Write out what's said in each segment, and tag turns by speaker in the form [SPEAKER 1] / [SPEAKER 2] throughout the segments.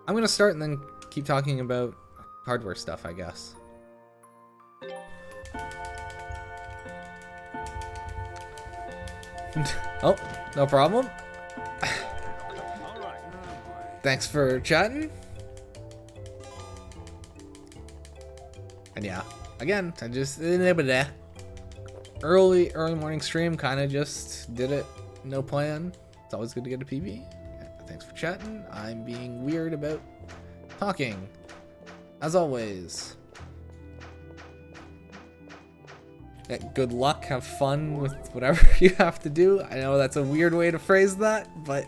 [SPEAKER 1] I'm gonna start and then keep talking about hardware stuff, I guess. Oh, no problem. Thanks for chatting. And yeah, again, I just early morning stream, kind of just did it, no plan. It's always good to get a PB. Thanks for chatting. I'm being weird about talking, as always. Good luck, have fun with whatever you have to do. I know that's a weird way to phrase that, but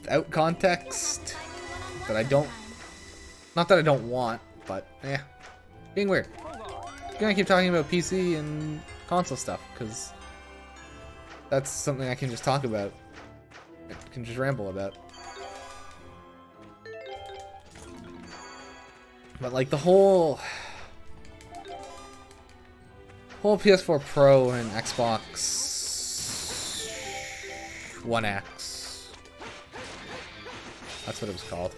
[SPEAKER 1] without context that I don't, not that I don't want, but yeah, being weird. I'm gonna keep talking about PC and console stuff because that's something I can just talk about. I can just ramble about. But like the whole PS4 Pro and Xbox One X, that's what it was called.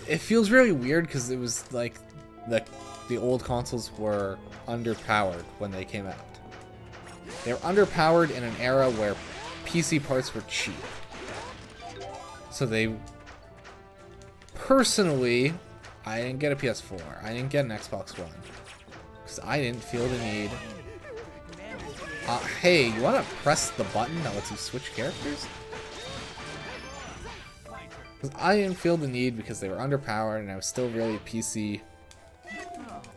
[SPEAKER 1] It feels really weird because it was like the old consoles were underpowered when they came out. They were underpowered in an era where PC parts were cheap. So they... Personally, I didn't get a PS4. I didn't get an Xbox One. Because I didn't feel the need. Hey, you want to press the button that lets you switch characters? Because I didn't feel the need because they were underpowered and I was still really PC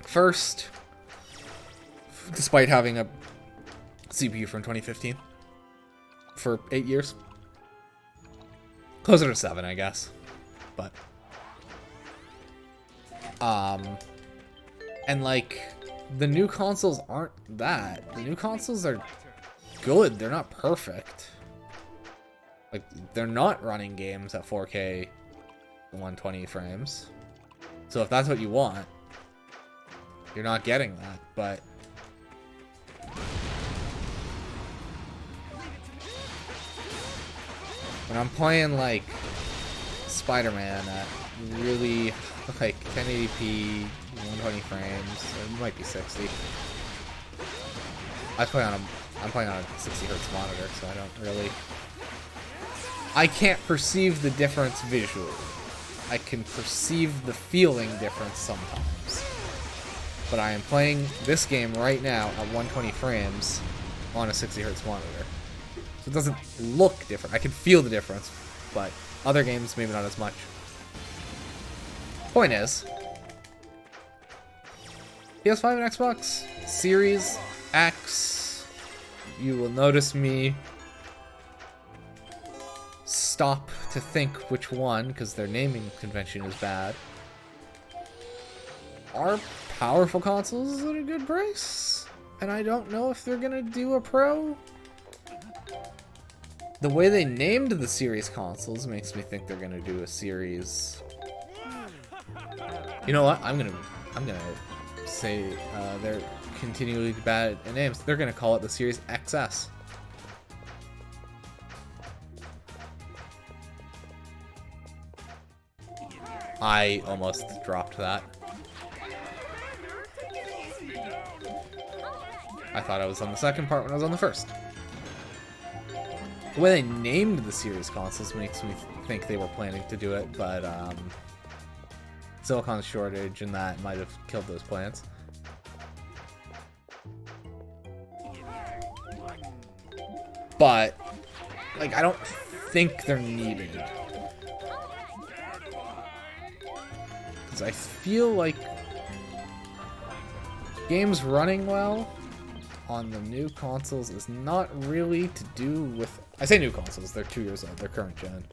[SPEAKER 1] first. Despite having a CPU from 2015. For 8 years. Closer to 7, I guess. But... and like, the new consoles aren't that. The new consoles are good, they're not perfect. Like, they're not running games at 4K 120 frames. So if that's what you want, you're not getting that, but... when I'm playing, like, Spider-Man at really... like 1080p, 120 frames, it might be 60. I'm playing on a 60 hertz monitor, so I don't really... I can't perceive the difference visually. I can perceive the feeling difference sometimes. But I am playing this game right now at 120 frames on a 60 hertz monitor. So it doesn't look different. I can feel the difference, but other games maybe not as much. Point is, PS5 and Xbox Series X, you will notice me stop to think which one, because their naming convention is bad, are powerful consoles at a good price, and I don't know if they're gonna do a Pro. The way they named the Series consoles makes me think they're gonna do a Series. You know what? I'm gonna say they're continually bad at names. They're gonna call it the Series XS. I almost dropped that. I thought I was on the second part when I was on the first. The way they named the Series consoles makes me think they were planning to do it, but silicon shortage and that might have killed those plans. But, like, I don't think they're needed. Because I feel like games running well on the new consoles is not really to do with... I say new consoles, they're 2 years old, they're current gen.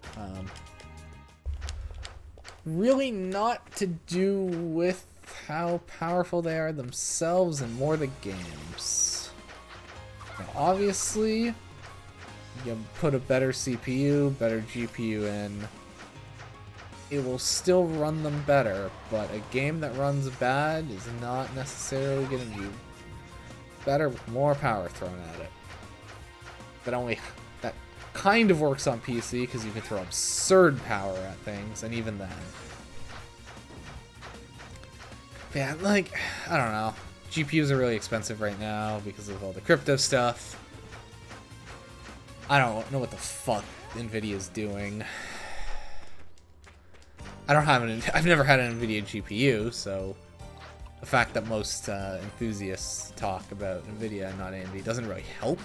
[SPEAKER 1] Really not to do with how powerful they are themselves and more the games. Now, obviously, you put a better CPU, better GPU in, it will still run them better, but a game that runs bad is not necessarily going to do better with more power thrown at it. That kind of works on PC because you can throw absurd power at things, and even then. Yeah, like, I don't know. GPUs are really expensive right now because of all the crypto stuff. I don't know what the fuck NVIDIA's doing. I've never had an NVIDIA GPU, so the fact that most enthusiasts talk about NVIDIA and not AMD doesn't really help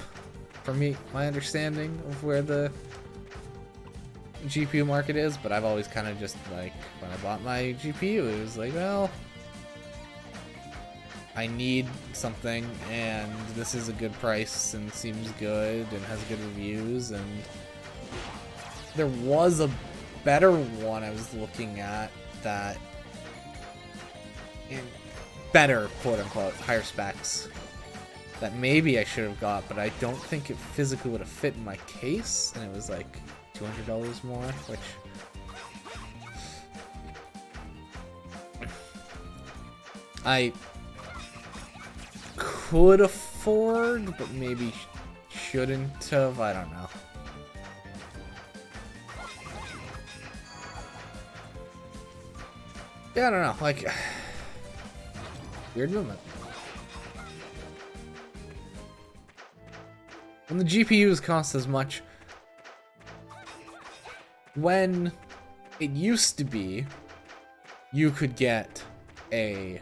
[SPEAKER 1] for me, my understanding of where the GPU market is, but I've always kind of just, like, when I bought my GPU, it was like, well, I need something, and this is a good price, and seems good, and has good reviews, and there was a better one I was looking at that, better, quote-unquote, higher specs, that maybe I should have got, but I don't think it physically would have fit in my case, and it was like $200 more, which I could afford, but maybe shouldn't have. I don't know. Yeah, I don't know. Like, weird movement. When the GPUs cost as much, when it used to be, you could get a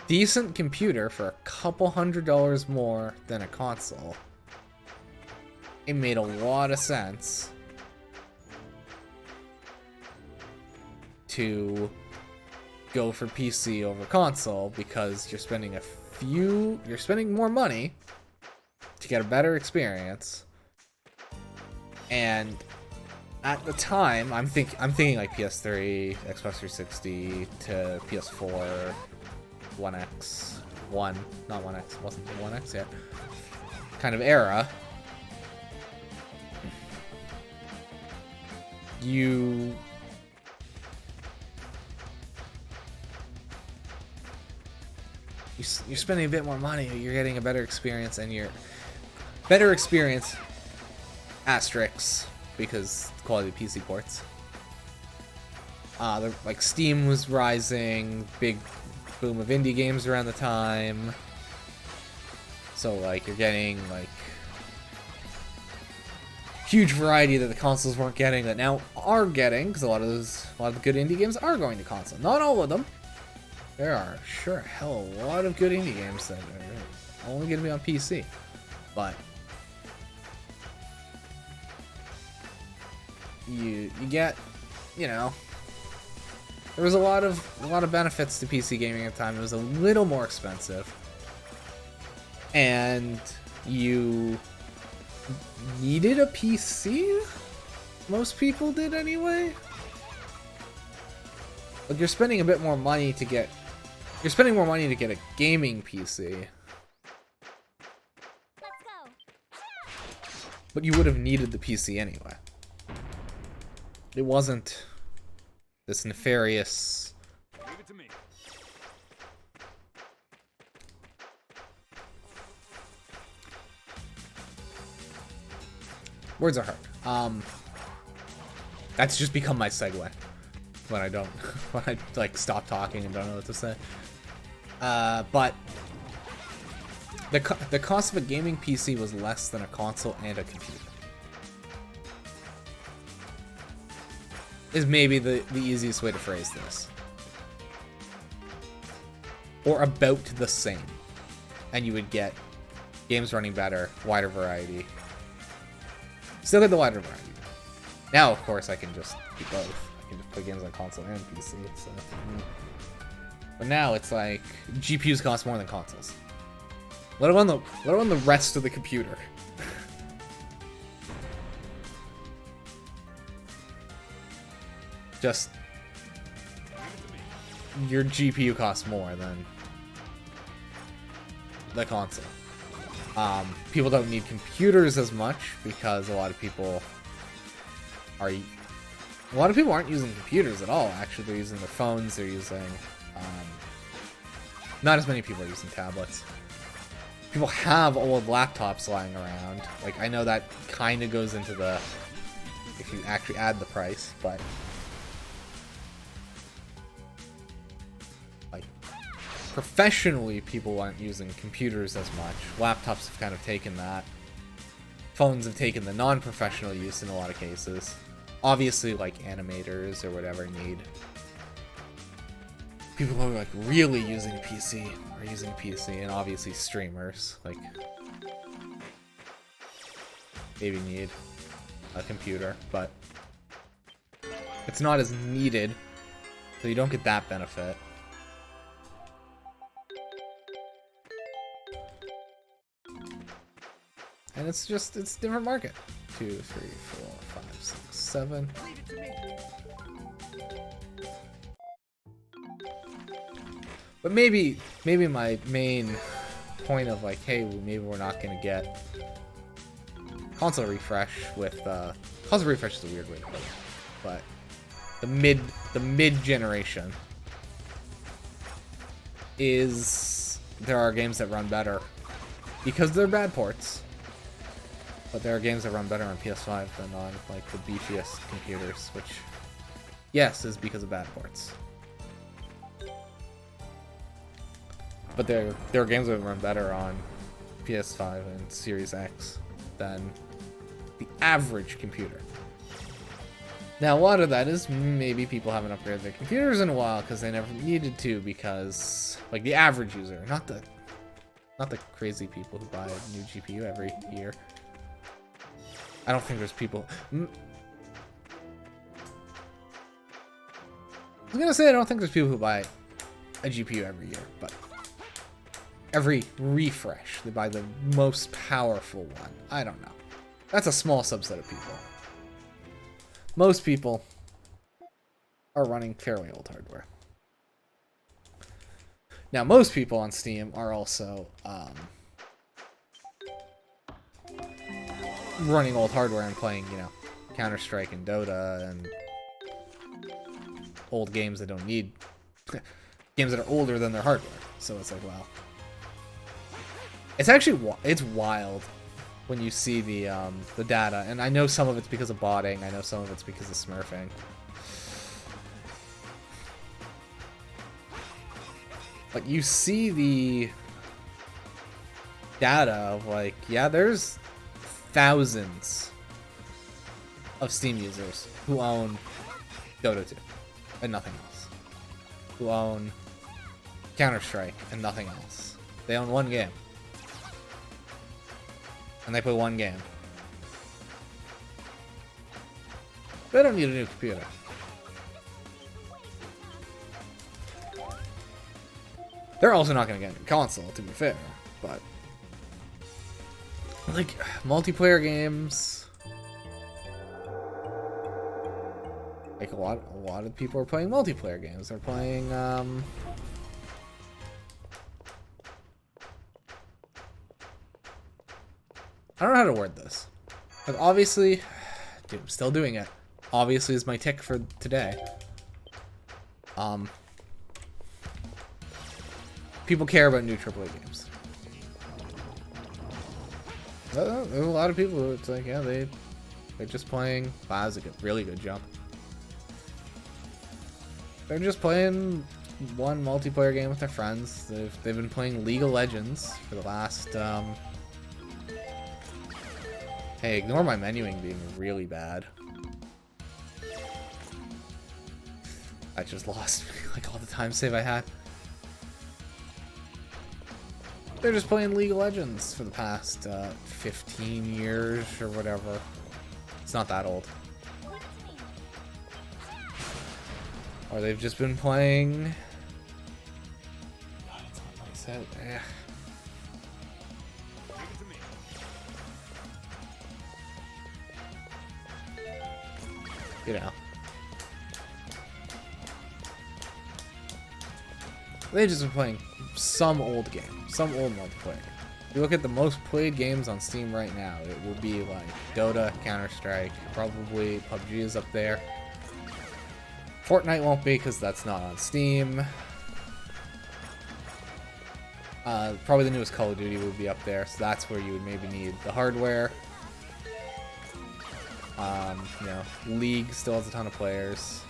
[SPEAKER 1] decent computer for a couple $100 more than a console. It made a lot of sense to go for PC over console because you're spending more money to get a better experience. And at the time, I'm thinking like PS3, Xbox 360 to PS4, 1X, not 1X, wasn't the 1X yet, kind of era. You're spending a bit more money, you're getting a better experience, and you're better experience asterisks because the quality of PC ports. Like Steam was rising, big boom of indie games around the time. So like you're getting like huge variety that the consoles weren't getting that now are getting, because a lot of the good indie games are going to console. Not all of them. There are sure hell a lot of good indie games that are only going to be on PC, but you get, you know, there was a lot of benefits to PC gaming at the time. It was a little more expensive, and you needed a PC. Most people did anyway. Like you're spending a bit more money to get. You're spending more money to get a gaming PC. Let's go. But you would have needed the PC anyway. It wasn't this nefarious. Leave it to me. Words are hard. That's just become my segue when I like stop talking and don't know what to say. But the cost of a gaming PC was less than a console and a computer. Is maybe the easiest way to phrase this. Or about the same. And you would get games running better, wider variety. Still get the wider variety. Now, of course, I can just do both. I can just play games on console and PC. So. But now it's like GPUs cost more than consoles. Let alone the rest of the computer. Just your GPU costs more than the console. People don't need computers as much because a lot of people aren't using computers at all. Actually, they're using their phones. They're using not as many people are using tablets. People have old laptops lying around. Like, I know that kind of goes into the... if you actually add the price, but... like, professionally, people aren't using computers as much. Laptops have kind of taken that. Phones have taken the non-professional use in a lot of cases. Obviously, like, animators or whatever need... people who are, like, really using a PC are using a PC, and obviously streamers, like, maybe need a computer, but it's not as needed, so you don't get that benefit. And it's just, it's a different market. 2, 3, 4, 5, 6, 7. But maybe my main point of like, hey, maybe we're not gonna get console refresh with console refresh is a weird way to put it, but the mid generation is there are games that run better because they're bad ports, but there are games that run better on PS5 than on like the beefiest computers, which yes is because of bad ports. But there are games that run better on PS5 and Series X than the average computer. Now, a lot of that is maybe people haven't upgraded their computers in a while because they never needed to, because like the average user, not the crazy people who buy a new GPU every year. I don't think there's people. I was gonna say I don't think there's people who buy a GPU every year, but every refresh, they buy the most powerful one. I don't know. That's a small subset of people. Most people are running fairly old hardware. Now, most people on Steam are also running old hardware and playing, you know, Counter-Strike and Dota and old games that don't need... games that are older than their hardware. So it's like, wow. It's actually it's wild when you see the data, and I know some of it's because of botting. I know some of it's because of smurfing. But you see the data of like, yeah, there's thousands of Steam users who own Dota 2 and nothing else. Who own Counter-Strike and nothing else. They own one game. And they play one game. They don't need a new computer. They're also not going to get a new console, to be fair, but like multiplayer games, like a lot of people are playing multiplayer games. They're playing I don't know how to word this, but obviously, dude, I'm still doing it. Obviously is my tick for today. People care about new AAA games. There's a lot of people who it's like, yeah, they're just playing. Wow, that's a really good jump. They're just playing one multiplayer game with their friends. They've been playing League of Legends for the last Hey, ignore my menuing being really bad. I just lost like all the time save I had. They're just playing League of Legends for the past 15 years or whatever. It's not that old. Or they've just been playing... God, it's not what I said. You know. They've just been playing some old game, some old multiplayer. If you look at the most played games on Steam right now, it will be like Dota, Counter-Strike, probably PUBG is up there. Fortnite won't be because that's not on Steam. Probably the newest Call of Duty would be up there, so that's where you would maybe need the hardware. You know, League still has a ton of players.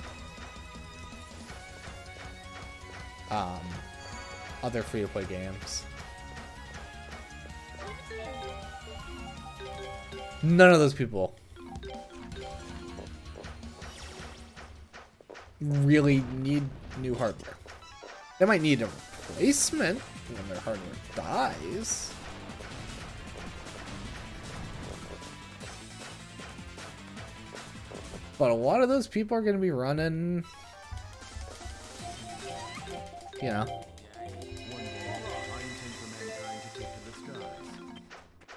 [SPEAKER 1] Other free-to-play games. None of those people really need new hardware. They might need a replacement when their hardware dies. But a lot of those people are going to be running, you know,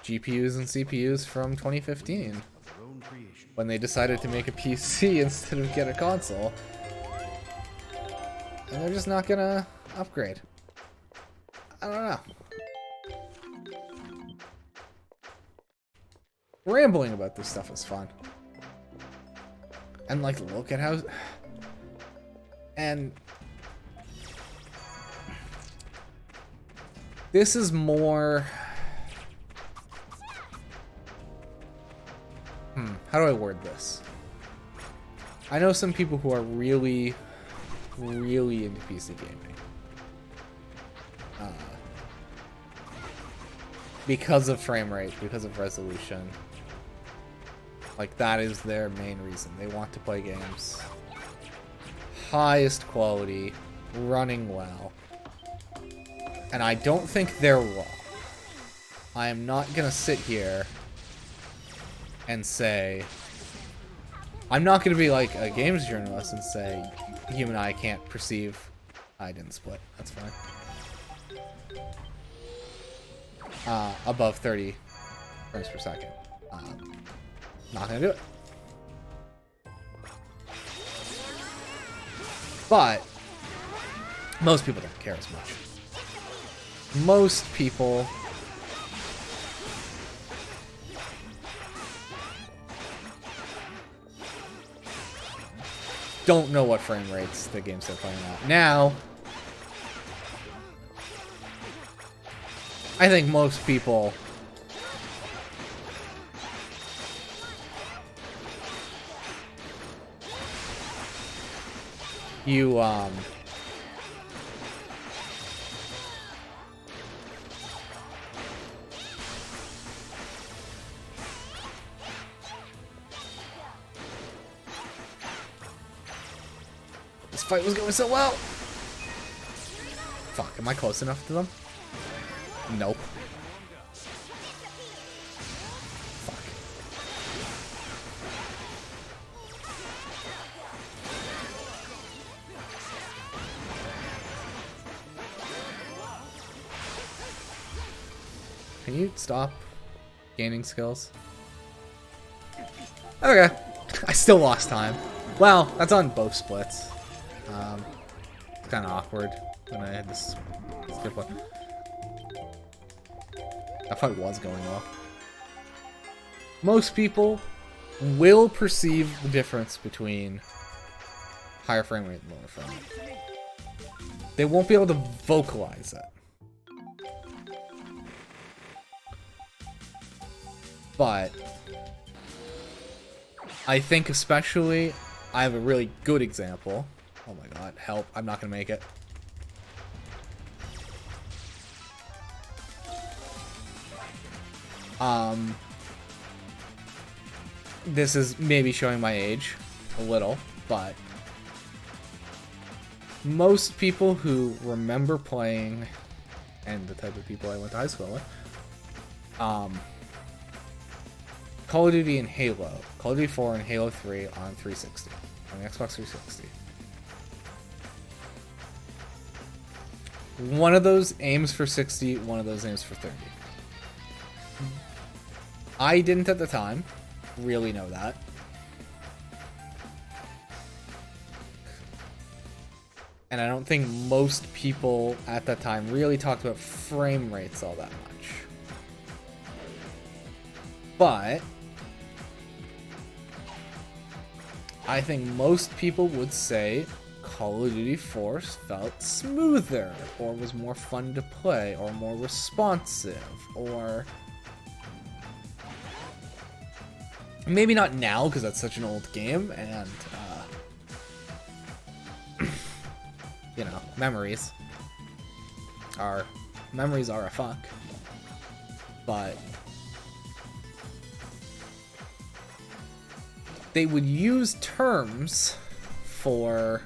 [SPEAKER 1] GPUs and CPUs from 2015 when they decided to make a PC instead of get a console. And they're just not going to upgrade. I don't know. Rambling about this stuff is fun. And like, look at how... And... This is more... How do I word this? I know some people who are really, really into PC gaming. Because of frame rate, because of resolution. Like, that is their main reason. They want to play games. Highest quality, running well. And I don't think they're wrong. I am not gonna sit here and say... I'm not gonna be like a games journalist and say, Human Eye can't perceive... I didn't split, that's fine. Above 30 frames per second. Not gonna do it. But most people don't care as much. Most people don't know what frame rates the games they're playing at. Now, I think most people this fight was going so well. Fuck, am I close enough to them? Nope. Can you stop gaining skills? Okay. I still lost time. Well, that's on both splits. It's kind of awkward when I had this skip one. That fight was going well. Most people will perceive the difference between higher frame rate and lower frame rate. They won't be able to vocalize it. But I think especially, I have a really good example. Oh my god, help, I'm not gonna make it. This is maybe showing my age a little, but most people who remember playing, and the type of people I went to high school with, Call of Duty and Halo, Call of Duty 4 and Halo 3 on 360, on the Xbox 360. One of those aims for 60, one of those aims for 30. I didn't at the time really know that. And I don't think most people at that time really talked about frame rates all that much. But I think most people would say Call of Duty 4 felt smoother, or was more fun to play, or more responsive, or... Maybe not now, because that's such an old game, and, you know, memories are a fuck. But they would use terms for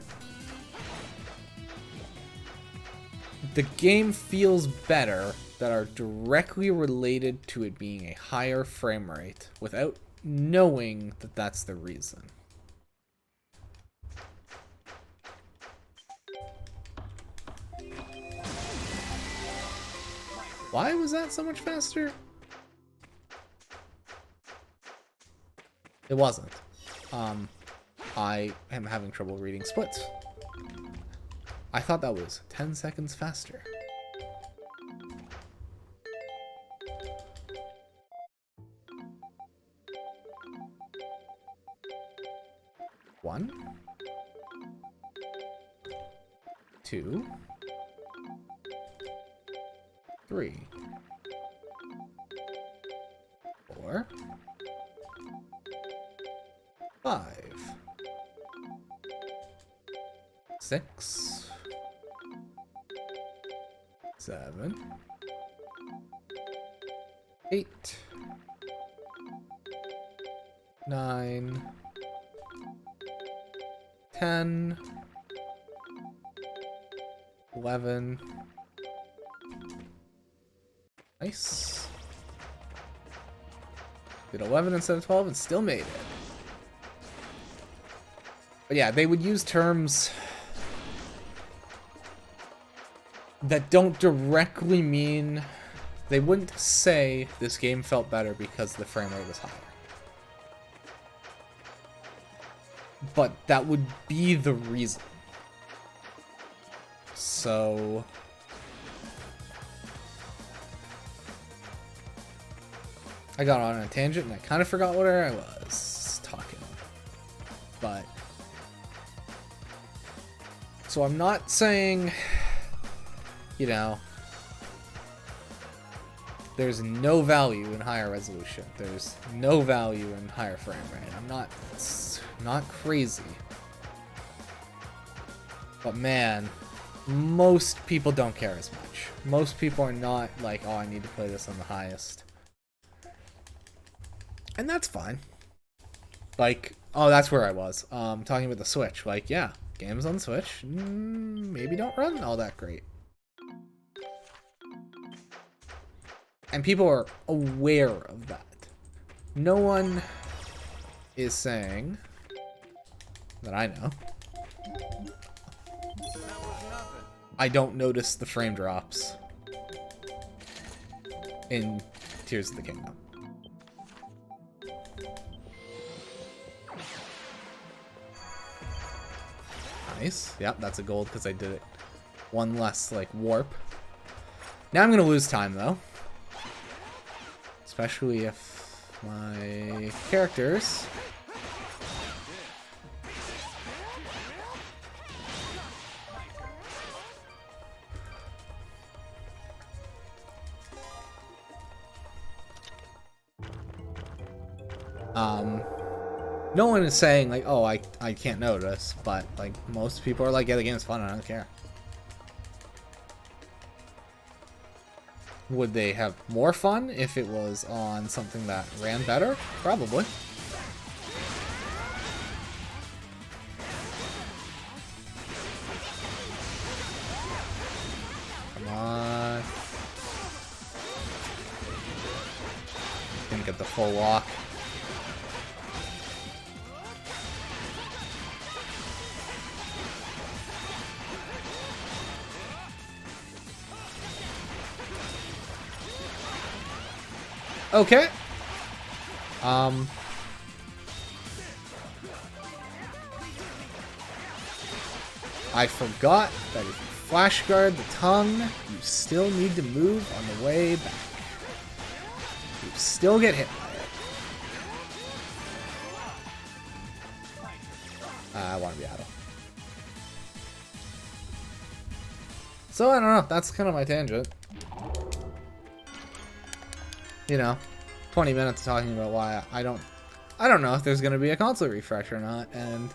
[SPEAKER 1] the game feels better that are directly related to it being a higher frame rate without knowing that that's the reason. Why was that so much faster? It wasn't. I am having trouble reading splits. I thought that was 10 seconds faster. One, two, three, four, five, six, seven, eight, nine, 10, 11. Nice. Did 11 instead of 12 and still made it. But yeah, they would use terms that don't directly mean... They wouldn't say this game felt better because the frame rate was higher. But that would be the reason. So... I got on a tangent and I kind of forgot where I was talking. But... So I'm not saying, you know, there's no value in higher resolution. There's no value in higher frame rate. I'm not crazy. But man, most people don't care as much. Most people are not like, oh, I need to play this on the highest. And that's fine. Like, oh, that's where I was. Talking about the Switch. Like, yeah, games on Switch maybe don't run all that great. And people are aware of that. No one is saying that I know. I don't notice the frame drops in Tears of the Kingdom. Nice. Yep, that's a gold because I did it one less, like, warp. Now I'm going to lose time, though. Especially if my characters... No one is saying, like, oh, I can't notice, but, like, most people are like, yeah, the game's fun, I don't care. Would they have more fun if it was on something that ran better? Probably. Come on. Didn't get the full lock. Okay. I forgot that if you flash guard the tongue, you still need to move on the way back. You still get hit by it. I want to be out of. So I don't know. That's kind of my tangent. You know, 20 minutes talking about why I don't know if there's going to be a console refresh or not, and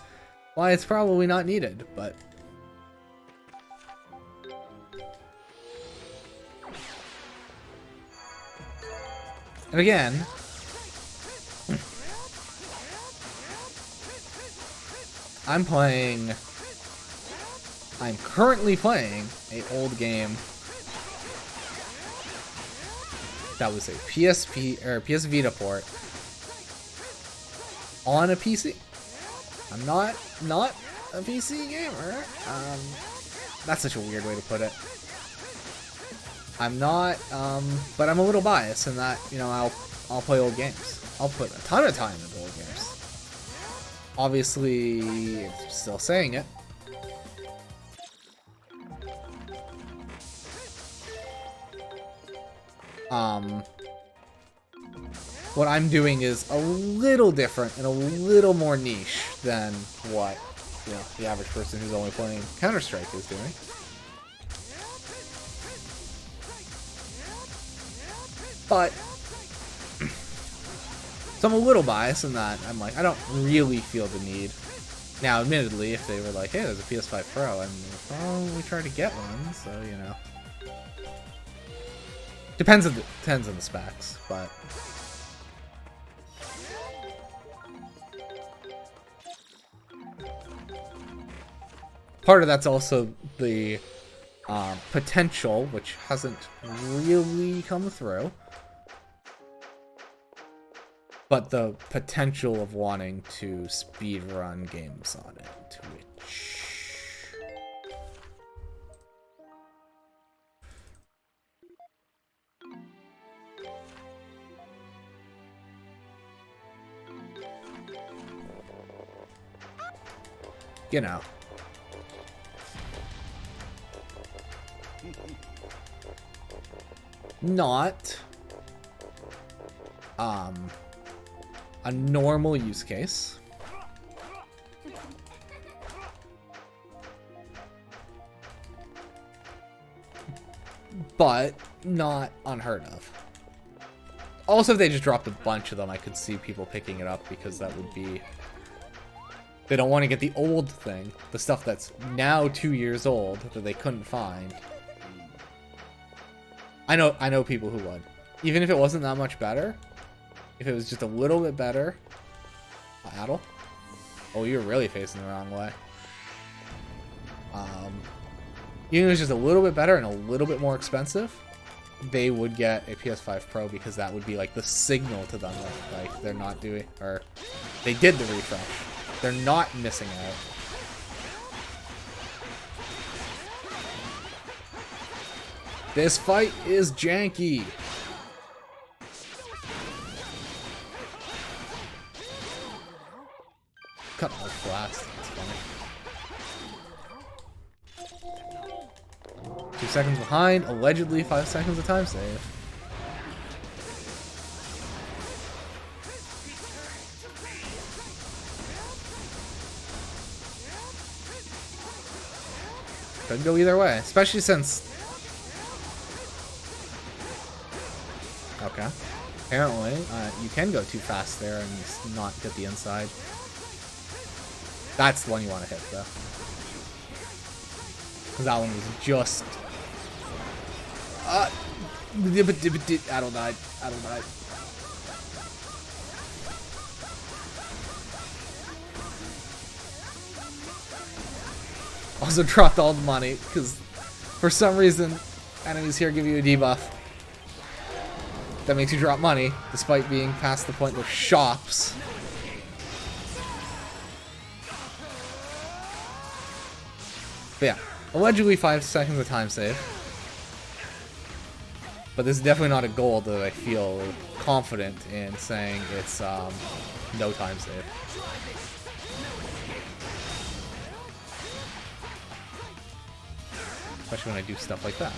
[SPEAKER 1] why it's probably not needed, but... And again... I'm currently playing an old game that was a PSP or PS Vita port on a PC. I'm not a PC gamer. That's such a weird way to put it. I'm not, but I'm a little biased in that, you know, I'll play old games. I'll put a ton of time into old games. Obviously, it's still saying it. What I'm doing is a little different and a little more niche than what, you know, the average person who's only playing Counter-Strike is doing. But, so I'm a little biased in that I'm like, I don't really feel the need. Now, admittedly, if they were like, hey, there's a PS5 Pro, and we try to get one, so, you know. Depends on the specs, but... Part of that's also the potential, which hasn't really come through, but the potential of wanting to speedrun games on it, which... You know. Not a normal use case. But not unheard of. Also, if they just dropped a bunch of them, I could see people picking it up because that would be... They don't want to get the old thing, the stuff that's now 2 years old that they couldn't find. I know people who would. Even if it wasn't that much better, if it was just a little bit better. Addle? Oh, you're really facing the wrong way. Even if it was just a little bit better and a little bit more expensive, they would get a PS5 Pro because that would be like the signal to them that like they're not doing, or they did the refresh. They're not missing out. This fight is janky. Cut my blast. That's funny. 2 seconds behind. Allegedly 5 seconds of time save. Could go either way, especially since... Okay. Apparently, you can go too fast there and not get the inside. That's the one you want to hit, though. Because that one was just... Addle died. Addle died. Also dropped all the money, because for some reason, enemies here give you a debuff. That makes you drop money, despite being past the point where shops. But yeah, allegedly 5 seconds of time save. But this is definitely not a goal that I feel confident in saying it's no time save. Especially when I do stuff like that.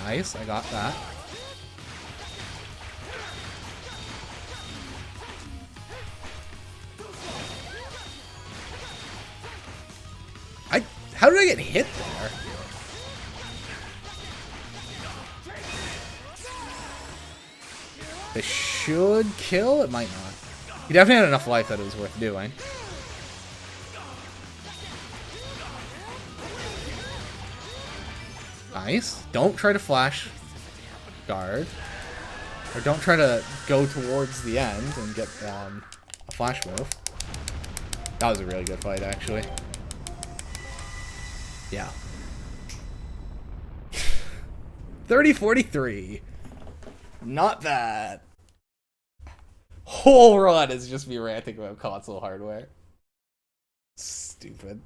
[SPEAKER 1] Nice, I got that. How did I get hit there? This should kill? It might not. He definitely had enough life that it was worth doing. Nice. Don't try to flash guard. Or don't try to go towards the end and get a flash move. That was a really good fight, actually. Yeah. 30-43. Not bad. Whole run is just me ranting about console hardware. Stupid.